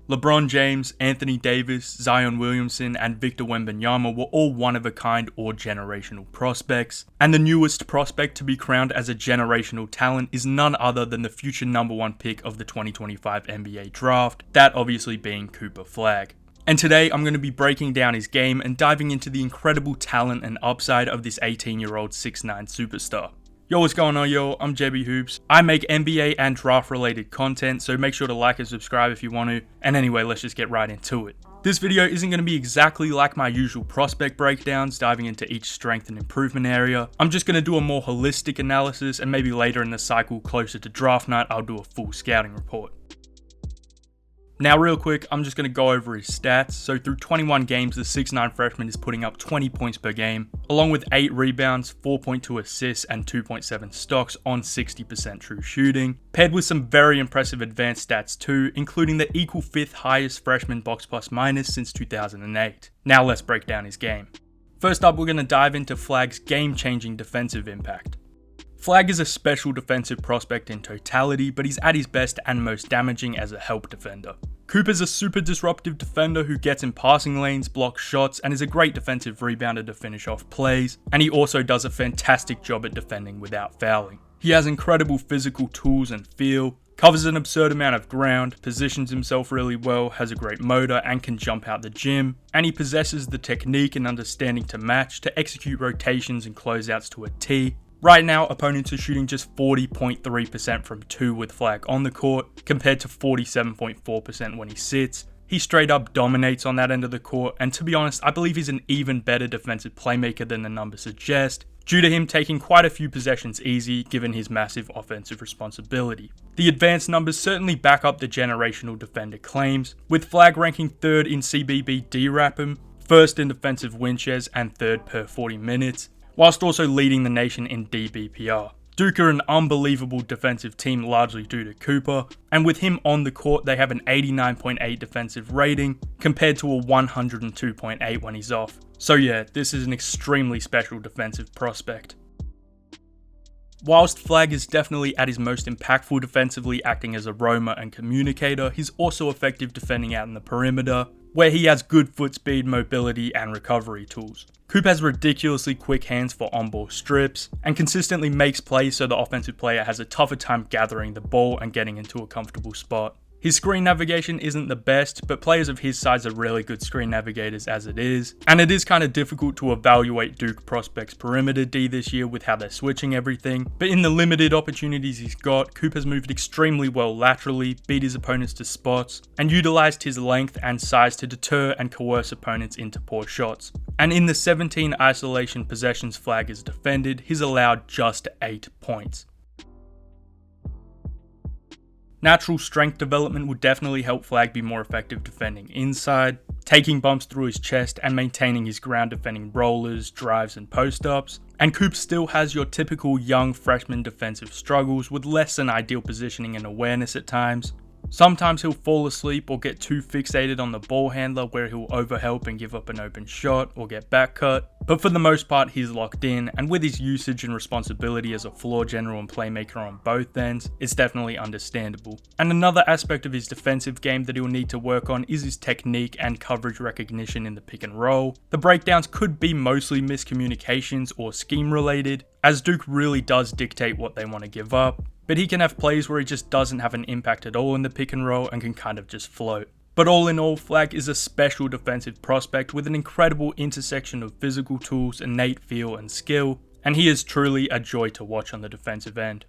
LeBron James, Anthony Davis, Zion Williamson, and Victor Wembanyama were all one-of-a-kind or generational prospects, and the newest prospect to be crowned as a generational talent is none other than the future number 1 pick of the 2025 NBA draft, that obviously being Cooper Flagg. And today I'm going to be breaking down his game and diving into the incredible talent and upside of this 18-year-old 6'9" superstar. Yo, what's going on, yo? I'm JB Hoops. I make NBA and draft related content, so make sure to like and subscribe if you want to. And anyway, let's just get right into it. This video isn't going to be exactly like my usual prospect breakdowns, diving into each strength and improvement area. I'm just going to do a more holistic analysis, and maybe later in the cycle, closer to draft night, I'll do a full scouting report. Now real quick, I'm just going to go over his stats. So through 21 games, the 6'9" freshman is putting up 20 points per game, along with 8 rebounds, 4.2 assists, and 2.7 stocks on 60% true shooting, paired with some very impressive advanced stats too, including the equal 5th highest freshman box plus minus since 2008. Now let's break down his game. First up, we're going to dive into Flagg's game-changing defensive impact. Flagg is a special defensive prospect in totality, but he's at his best and most damaging as a help defender. Cooper's a super disruptive defender who gets in passing lanes, blocks shots, and is a great defensive rebounder to finish off plays, and he also does a fantastic job at defending without fouling. He has incredible physical tools and feel, covers an absurd amount of ground, positions himself really well, has a great motor, and can jump out the gym, and he possesses the technique and understanding to match to execute rotations and closeouts to a T. Right now, opponents are shooting just 40.3% from 2 with Flagg on the court, compared to 47.4% when he sits. He straight up dominates on that end of the court, and to be honest, I believe he's an even better defensive playmaker than the numbers suggest, due to him taking quite a few possessions easy given his massive offensive responsibility. The advanced numbers certainly back up the generational defender claims, with Flagg ranking 3rd in CBB DRAPM, 1st in defensive win shares, and 3rd per 40 minutes. Whilst also leading the nation in DBPR. Duke are an unbelievable defensive team largely due to Cooper, and with him on the court they have an 89.8 defensive rating compared to a 102.8 when he's off. So yeah, this is an extremely special defensive prospect. Whilst Flagg is definitely at his most impactful defensively, acting as a roamer and communicator, he's also effective defending out in the perimeter, where he has good foot speed, mobility, and recovery tools. Coop has ridiculously quick hands for on-ball strips, and consistently makes plays so the offensive player has a tougher time gathering the ball and getting into a comfortable spot. His screen navigation isn't the best, but players of his size are really good screen navigators as it is, and it is kind of difficult to evaluate Duke prospects' perimeter D this year with how they're switching everything, but in the limited opportunities he's got, Coop has moved extremely well laterally, beat his opponents to spots, and utilized his length and size to deter and coerce opponents into poor shots. And in the 17 isolation possessions Flagg has defended, he's allowed just 8 points. Natural strength development would definitely help Flagg be more effective defending inside, taking bumps through his chest and maintaining his ground defending rollers, drives and post-ups. And Coop still has your typical young freshman defensive struggles with less than ideal positioning and awareness at times. Sometimes he'll fall asleep or get too fixated on the ball handler where he'll overhelp and give up an open shot or get back cut, but for the most part he's locked in, and with his usage and responsibility as a floor general and playmaker on both ends, it's definitely understandable. And another aspect of his defensive game that he'll need to work on is his technique and coverage recognition in the pick and roll. The breakdowns could be mostly miscommunications or scheme related, as Duke really does dictate what they want to give up. But he can have plays where he just doesn't have an impact at all in the pick and roll and can kind of just float. But all in all, Flagg is a special defensive prospect with an incredible intersection of physical tools, innate feel and skill, and he is truly a joy to watch on the defensive end.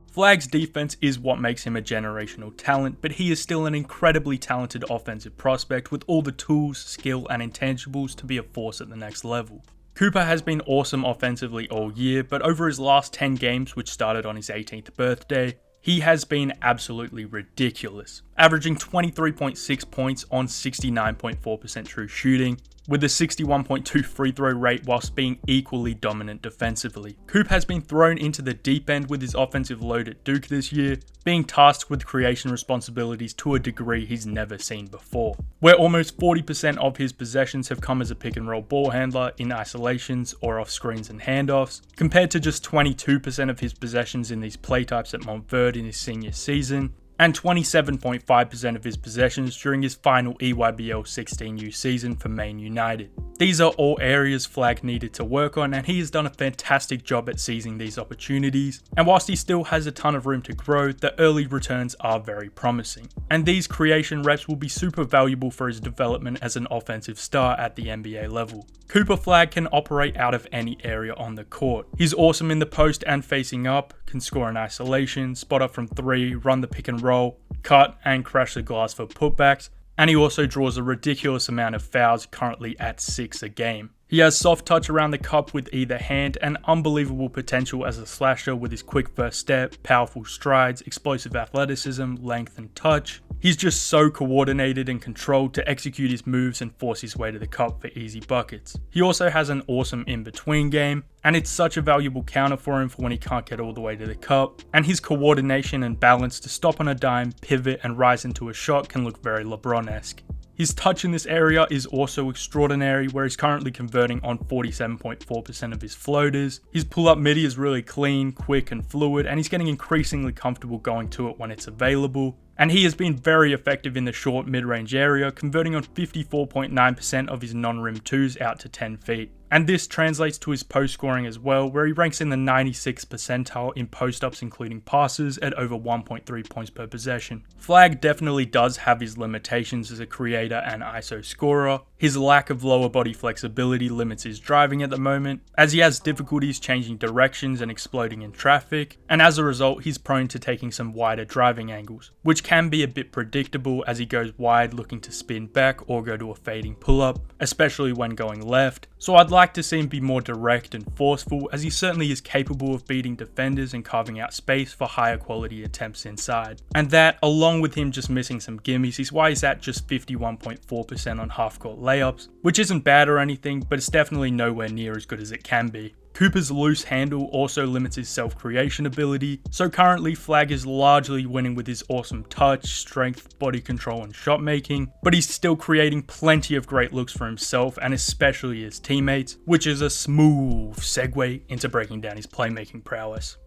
Flagg's defense is what makes him a generational talent, but he is still an incredibly talented offensive prospect with all the tools, skill and intangibles to be a force at the next level. Cooper has been awesome offensively all year, but over his last 10 games, which started on his 18th birthday, he has been absolutely ridiculous, averaging 23.6 points on 69.4% true shooting, with a 61.2 free throw rate whilst being equally dominant defensively. Coop has been thrown into the deep end with his offensive load at Duke this year, being tasked with creation responsibilities to a degree he's never seen before, where almost 40% of his possessions have come as a pick and roll ball handler in isolations or off screens and handoffs, compared to just 22% of his possessions in these play types at Montverde in his senior season. and 27.5% of his possessions during his final EYBL 16U season for Maine United. These are all areas Flagg needed to work on, and he has done a fantastic job at seizing these opportunities, and whilst he still has a ton of room to grow, the early returns are very promising, and these creation reps will be super valuable for his development as an offensive star at the NBA level. Cooper Flagg can operate out of any area on the court. He's awesome in the post and facing up, can score in isolation, spot up from 3, run the pick and roll, cut and crash the glass for putbacks, and he also draws a ridiculous amount of fouls, currently at 6 a game. He has soft touch around the cup with either hand and unbelievable potential as a slasher with his quick first step, powerful strides, explosive athleticism, length and touch. He's just so coordinated and controlled to execute his moves and force his way to the cup for easy buckets. He also has an awesome in-between game, and it's such a valuable counter for him for when he can't get all the way to the cup, and his coordination and balance to stop on a dime, pivot and rise into a shot can look very LeBron-esque. His touch in this area is also extraordinary, where he's currently converting on 47.4% of his floaters. His pull-up midi is really clean, quick and fluid, and he's getting increasingly comfortable going to it when it's available. And he has been very effective in the short mid-range area, converting on 54.9% of his non-rim 2s out to 10 feet. And this translates to his post scoring as well, where he ranks in the 96th percentile in post-ups including passes at over 1.3 points per possession. Flagg definitely does have his limitations as a creator and ISO scorer. His lack of lower body flexibility limits his driving at the moment, as he has difficulties changing directions and exploding in traffic, and as a result he's prone to taking some wider driving angles, which can be a bit predictable as he goes wide looking to spin back or go to a fading pull-up, especially when going left. So I'd like to see him be more direct and forceful, as he certainly is capable of beating defenders and carving out space for higher quality attempts inside. And that, along with him just missing some gimmies, is why he's at just 51.4% on half-court layups, which isn't bad or anything, but it's definitely nowhere near as good as it can be. Cooper's loose handle also limits his self-creation ability, so currently Flagg is largely winning with his awesome touch, strength, body control and shot making, but he's still creating plenty of great looks for himself and especially his teammates, which is a smooth segue into breaking down his playmaking prowess.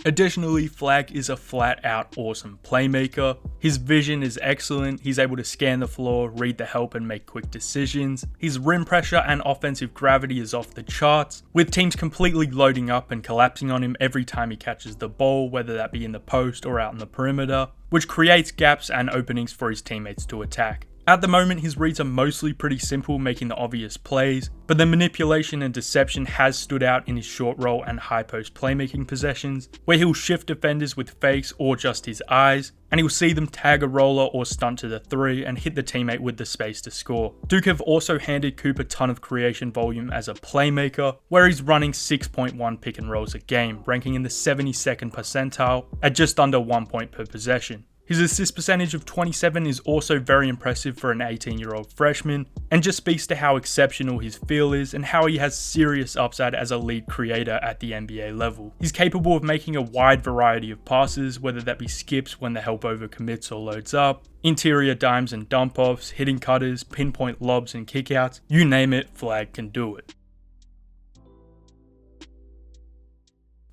Additionally, Flagg is a flat out awesome playmaker. His vision is excellent, he's able to scan the floor, read the help and make quick decisions. His rim pressure and offensive gravity is off the charts, with teams completely loading up and collapsing on him every time he catches the ball, whether that be in the post or out in the perimeter, which creates gaps and openings for his teammates to attack. At the moment, his reads are mostly pretty simple, making the obvious plays, but the manipulation and deception has stood out in his short roll and high post playmaking possessions, where he'll shift defenders with fakes or just his eyes, and he'll see them tag a roller or stunt to the 3 and hit the teammate with the space to score. Duke have also handed Cooper a ton of creation volume as a playmaker, where he's running 6.1 pick and rolls a game, ranking in the 72nd percentile at just under 1 point per possession. His assist percentage of 27 is also very impressive for an 18-year-old freshman, and just speaks to how exceptional his feel is and how he has serious upside as a lead creator at the NBA level. He's capable of making a wide variety of passes, whether that be skips when the help overcommits or loads up, interior dimes and dump-offs, hitting cutters, pinpoint lobs and kickouts, you name it, Flagg can do it.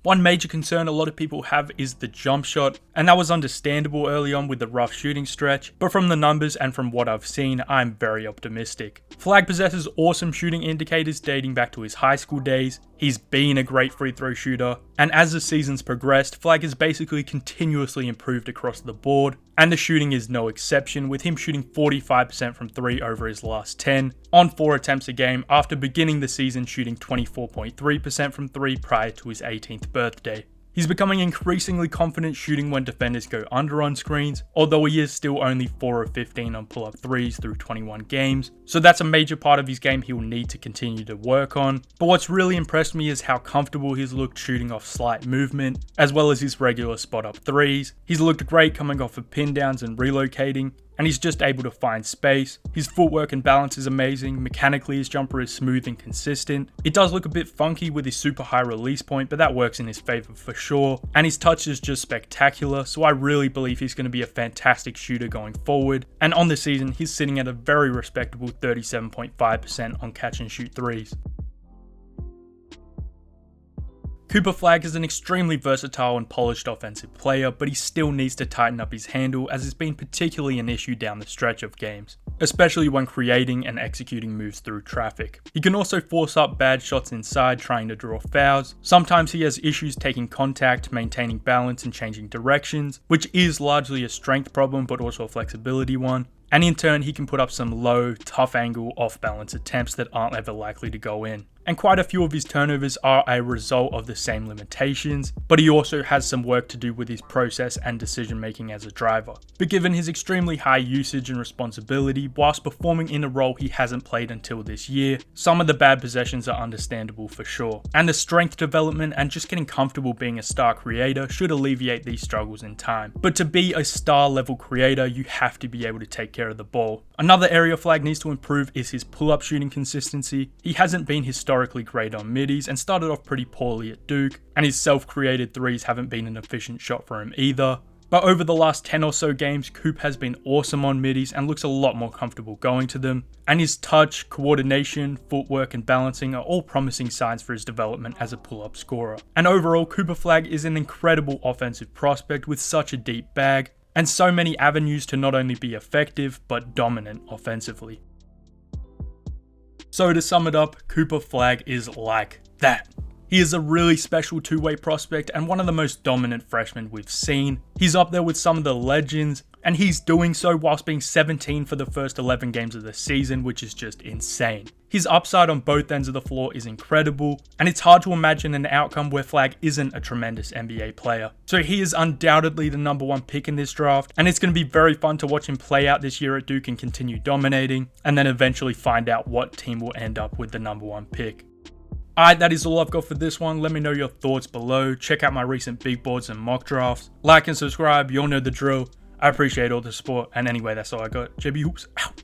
One major concern a lot of people have is the jump shot, and that was understandable early on with the rough shooting stretch, but from the numbers and from what I've seen, I'm very optimistic. Flagg possesses awesome shooting indicators dating back to his high school days, he's been a great free throw shooter, and as the season's progressed, Flagg has basically continuously improved across the board, and the shooting is no exception, with him shooting 45% from 3 over his last 10, on 4 attempts a game after beginning the season shooting 24.3% from 3 prior to his 18th birthday. He's becoming increasingly confident shooting when defenders go under on screens, although he is still only 4 of 15 on pull-up 3s through 21 games, so that's a major part of his game he'll need to continue to work on. But what's really impressed me is how comfortable he's looked shooting off slight movement, as well as his regular spot-up 3s. He's looked great coming off of pin downs and relocating, and he's just able to find space. His footwork and balance is amazing, mechanically his jumper is smooth and consistent. It does look a bit funky with his super high release point, but that works in his favour for sure. And his touch is just spectacular, so I really believe he's going to be a fantastic shooter going forward. And on the season, he's sitting at a very respectable 37.5% on catch and shoot 3s. Cooper Flagg is an extremely versatile and polished offensive player, but he still needs to tighten up his handle, as it's been particularly an issue down the stretch of games, especially when creating and executing moves through traffic. He can also force up bad shots inside trying to draw fouls. Sometimes he has issues taking contact, maintaining balance and changing directions, which is largely a strength problem but also a flexibility one. And in turn, he can put up some low, tough angle, off balance attempts that aren't ever likely to go in. And quite a few of his turnovers are a result of the same limitations, but he also has some work to do with his process and decision making as a driver. But given his extremely high usage and responsibility, whilst performing in a role he hasn't played until this year, some of the bad possessions are understandable for sure. And the strength development and just getting comfortable being a star creator should alleviate these struggles in time. But to be a star level creator, you have to be able to take care of the ball. Another area Flagg needs to improve is his pull-up shooting consistency. He hasn't been historically great on middies and started off pretty poorly at Duke, and his self-created threes haven't been an efficient shot for him either. But over the last 10 or so games, Coop has been awesome on middies and looks a lot more comfortable going to them. And his touch, coordination, footwork and balancing are all promising signs for his development as a pull-up scorer. And overall, Cooper Flagg is an incredible offensive prospect with such a deep bag, and so many avenues to not only be effective, but dominant offensively. So to sum it up, Cooper Flagg is like that. He is a really special two-way prospect and one of the most dominant freshmen we've seen. He's up there with some of the legends, and he's doing so whilst being 17 for the first 11 games of the season, which is just insane. His upside on both ends of the floor is incredible, and it's hard to imagine an outcome where Flagg isn't a tremendous NBA player. So he is undoubtedly the number one pick in this draft, and it's going to be very fun to watch him play out this year at Duke and continue dominating, and then eventually find out what team will end up with the number one pick. Alright, that is all I've got for this one. Let me know your thoughts below. Check out my recent big boards and mock drafts. Like and subscribe, you all know the drill. I appreciate all the support, and anyway, that's all I got. JB Hoops, out.